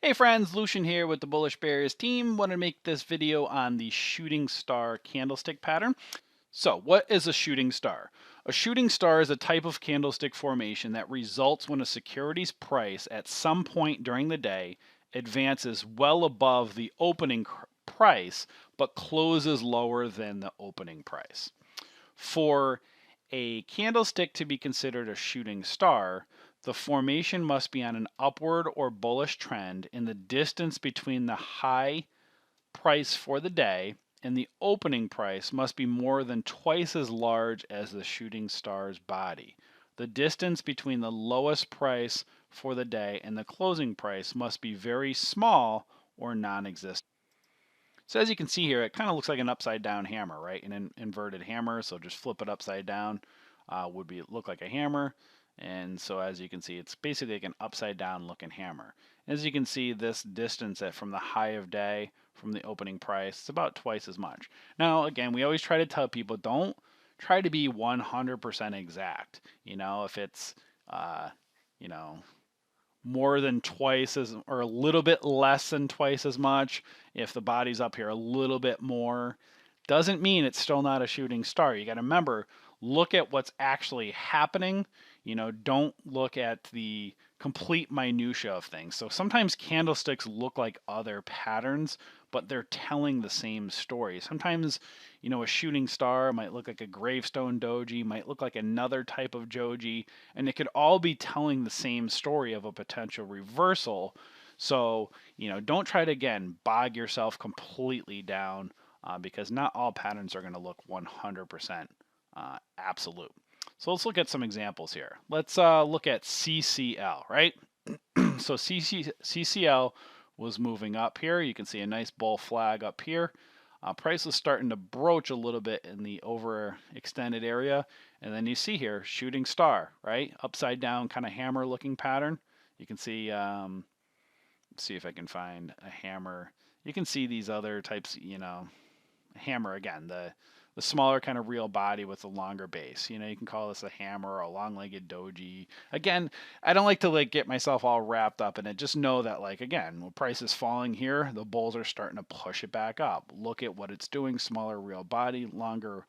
Hey friends, Lucian here with the Bullish Bears team. Want to make this video on the shooting star candlestick pattern. So, what is a shooting star? A shooting star is a type of candlestick formation that results when a security's price at some point during the day advances well above the opening price but closes lower than the opening price. For a candlestick to be considered a shooting star, the formation must be on an upward or bullish trend, and the distance between the high price for the day and the opening price must be more than twice as large as the shooting star's body. The distance between the lowest price for the day and the closing price must be very small or non existent. So as you can see here, it kind of looks like an upside down hammer, right? An inverted hammer. So just flip it upside down would look like a hammer. And so as you can see, it's basically like an upside down looking hammer. As you can see, this distance from the high of day from the opening price, it's about twice as much. Now, again, we always try to tell people, don't try to be 100% exact. If it's, uh, you know, more than twice as, or a little bit less than twice as much, if the body's up here a little bit more, doesn't mean it's still not a shooting star. You got to remember, look at what's actually happening. Don't look at the complete minutia of things. So sometimes candlesticks look like other patterns, but they're telling the same story. Sometimes, a shooting star might look like a gravestone doji, might look like another type of joji, and it could all be telling the same story of a potential reversal. So, don't try to, again, bog yourself completely down because not all patterns are going to look 100% absolute. So let's look at some examples here. Let's look at CCL, right? So CCL was moving up here. You can see a nice bull flag up here. Price was starting to broach a little bit in the overextended area. And then you see here, shooting star, right? Upside down kind of hammer looking pattern. You can see, see if I can find a hammer. You can see these other types, hammer again, the smaller kind of real body with a longer base. You can call this a hammer or a long-legged doji. Again, I don't like to get myself all wrapped up in it. Just know that again, when price is falling here, the bulls are starting to push it back up. Look at what it's doing: smaller real body, longer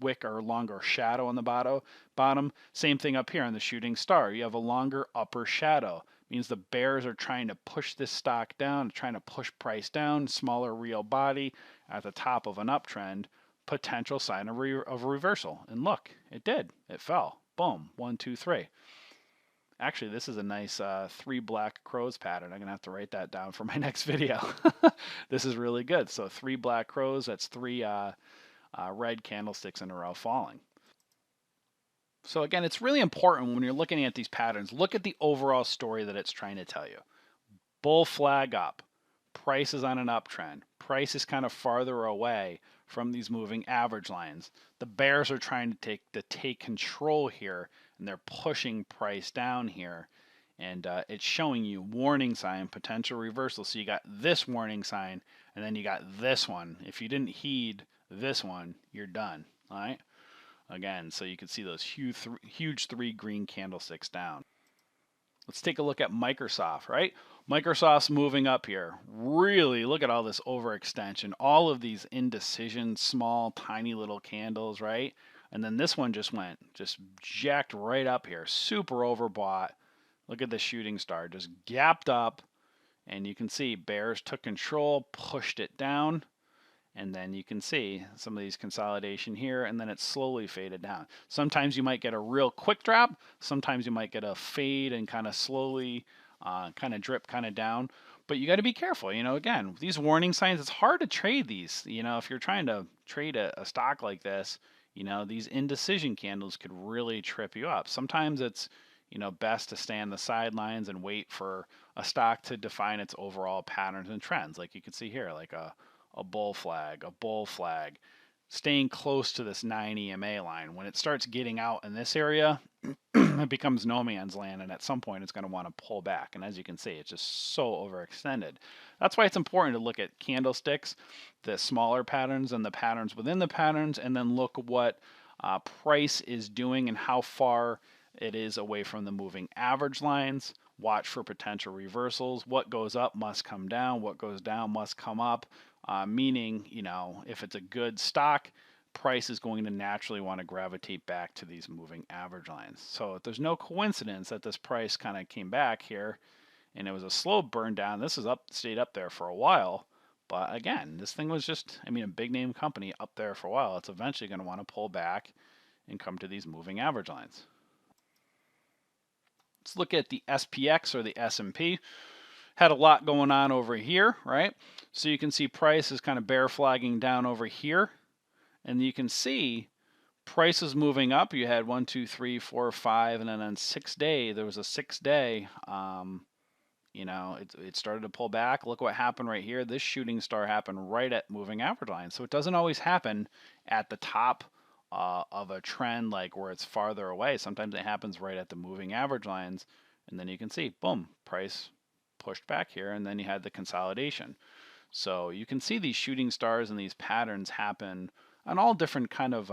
wick or longer shadow on the bottom. Same thing up here on the shooting star. You have a longer upper shadow. Means the bears are trying to push this stock down, trying to push price down. Smaller real body at the top of an uptrend, potential sign of a reversal. And look, it did. It fell. Boom. 1, 2, 3. Actually, this is a nice 3 black crows pattern. I'm going to have to write that down for my next video. This is really good. So 3 black crows, that's 3 red candlesticks in a row falling. So again, it's really important when you're looking at these patterns, look at the overall story that it's trying to tell you. Bull flag up. Price is on an uptrend. Price is kind of farther away from these moving average lines. The bears are trying to take control here, and they're pushing price down here. And it's showing you warning sign, potential reversal. So you got this warning sign, and then you got this one. If you didn't heed this one, you're done. All right. Again, so you can see those huge 3 green candlesticks down. Let's take a look at Microsoft, right? Microsoft's moving up here. Really, look at all this overextension, all of these indecision, small, tiny little candles, right? And then this one just jacked right up here, super overbought. Look at the shooting star, just gapped up, and you can see bears took control, pushed it down, and then you can see some of these consolidation here, and then it slowly faded down. Sometimes you might get a real quick drop. Sometimes you might get a fade and kind of slowly kind of drip kind of down. But you got to be careful. Again, these warning signs, it's hard to trade these. If you're trying to trade a stock like this, these indecision candles could really trip you up. Sometimes it's best to stay on the sidelines and wait for a stock to define its overall patterns and trends. Like you can see here, like a bull flag, staying close to this 9 EMA line. When it starts getting out in this area, it becomes no man's land, and at some point it's going to want to pull back. And as you can see, it's just so overextended. That's why it's important to look at candlesticks, the smaller patterns and the patterns within the patterns, and then look what price is doing and how far it is away from the moving average lines, watch for potential reversals. What goes up must come down. What goes down must come up. Meaning, if it's a good stock, price is going to naturally want to gravitate back to these moving average lines. So there's no coincidence that this price kind of came back here and it was a slow burn down. This is stayed up there for a while. But again, this thing was just, a big name company up there for a while. It's eventually going to want to pull back and come to these moving average lines. Let's look at the SPX or the S&P. Had a lot going on over here, right? So you can see price is kind of bear flagging down over here. And you can see price is moving up. You had 1, 2, 3, 4, 5, and then on 6 day, there was a 6 day, it started to pull back. Look what happened right here. This shooting star happened right at moving average line. So it doesn't always happen at the top of a trend, like where it's farther away. Sometimes it happens right at the moving average lines. And then you can see, boom, price pushed back here. And then you had the consolidation. So you can see these shooting stars and these patterns happen on all different kind of,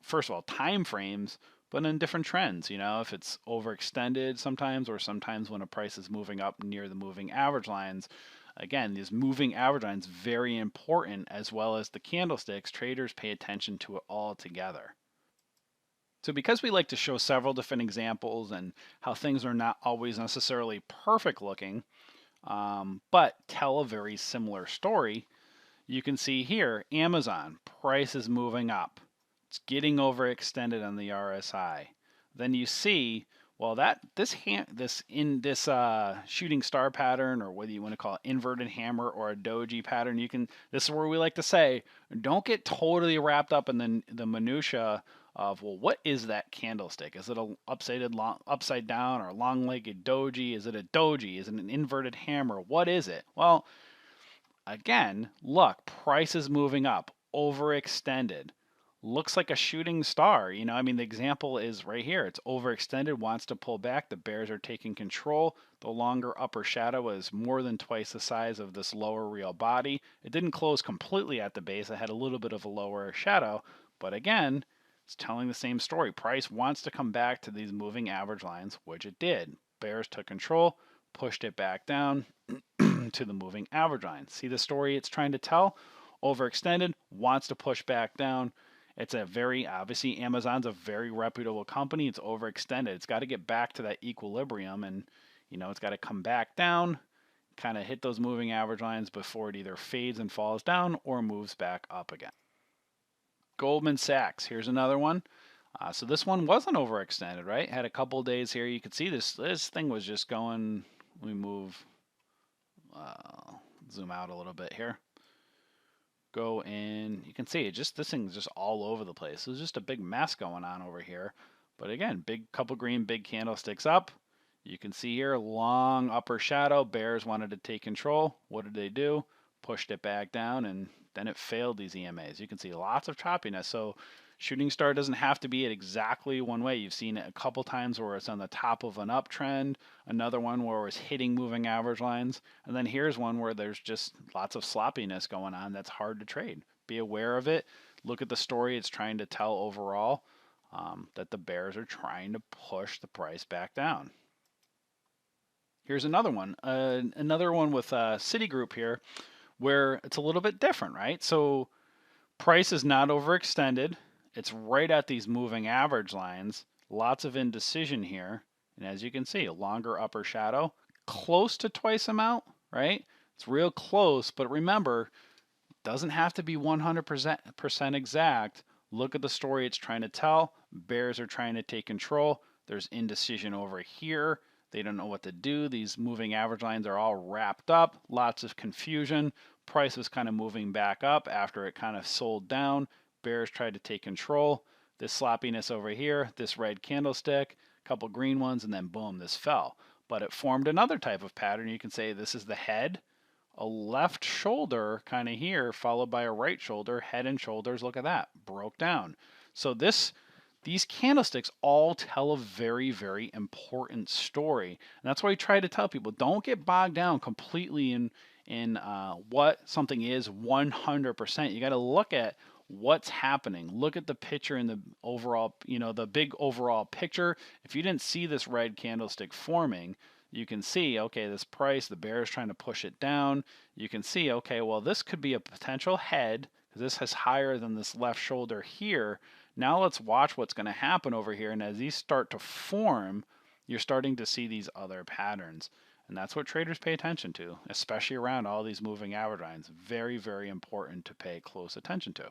first of all, time frames, but in different trends. If it's overextended sometimes, or sometimes when a price is moving up near the moving average lines. Again, these moving average lines, very important, as well as the candlesticks. Traders pay attention to it all together. So because we like to show several different examples and how things are not always necessarily perfect looking, but tell a very similar story, you can see here, Amazon, price is moving up. It's getting overextended on the RSI. Then you see, well, this shooting star pattern, or whether you want to call it inverted hammer or a doji pattern, this is where we like to say, don't get totally wrapped up in the minutia of, well, what is that candlestick? Is it a upside down or long-legged doji? Is it a doji? Is it an inverted hammer? What is it? Well, again, look, price is moving up, overextended. Looks like a shooting star. The example is right here. It's overextended, wants to pull back. The bears are taking control. The longer upper shadow is more than twice the size of this lower real body. It didn't close completely at the base. It had a little bit of a lower shadow. But again, it's telling the same story. Price wants to come back to these moving average lines, which it did. Bears took control, pushed it back down to the moving average line. See the story it's trying to tell? Overextended, wants to push back down. It's obviously Amazon's a very reputable company. It's overextended. It's got to get back to that equilibrium, and it's got to come back down, kind of hit those moving average lines before it either fades and falls down or moves back up again. Goldman Sachs, here's another one. So this one wasn't overextended, right? Had a couple days here. You could see this thing was just going. Let me move, zoom out a little bit here. Go in, you can see this thing's just all over the place. There's just a big mess going on over here. But again, couple green, big candlesticks up. You can see here, long upper shadow. Bears wanted to take control. What did they do? Pushed it back down, and then it failed these EMAs. You can see lots of choppiness. So shooting star doesn't have to be it exactly one way. You've seen it a couple times where it's on the top of an uptrend, another one where it's hitting moving average lines, and then here's one where there's just lots of sloppiness going on that's hard to trade. Be aware of it. Look at the story it's trying to tell overall, that the bears are trying to push the price back down. Here's another one with Citigroup here, where it's a little bit different, right? So price is not overextended. It's right at these moving average lines. Lots of indecision here. And as you can see, a longer upper shadow, close to twice amount, right? It's real close, but remember, it doesn't have to be 100% exact. Look at the story it's trying to tell. Bears are trying to take control. There's indecision over here. They don't know what to do. These moving average lines are all wrapped up. Lots of confusion. Price was kind of moving back up after it kind of sold down. Bears tried to take control. This sloppiness over here, this red candlestick, a couple green ones, and then boom, this fell. But it formed another type of pattern. You can say this is the head, a left shoulder kind of here, followed by a right shoulder, head and shoulders. Look at that, broke down. So these candlesticks all tell a very, very important story. And that's why I try to tell people, don't get bogged down completely in what something is 100%. You got to look at what's happening. Look at the picture in the overall, the big overall picture. If you didn't see this red candlestick forming, you can see, okay, this price, the bear is trying to push it down. You can see, okay, well, this could be a potential head because this is higher than this left shoulder here. Now let's watch what's going to happen over here. And as these start to form, you're starting to see these other patterns. And that's what traders pay attention to, especially around all these moving average lines. Very, very important to pay close attention to.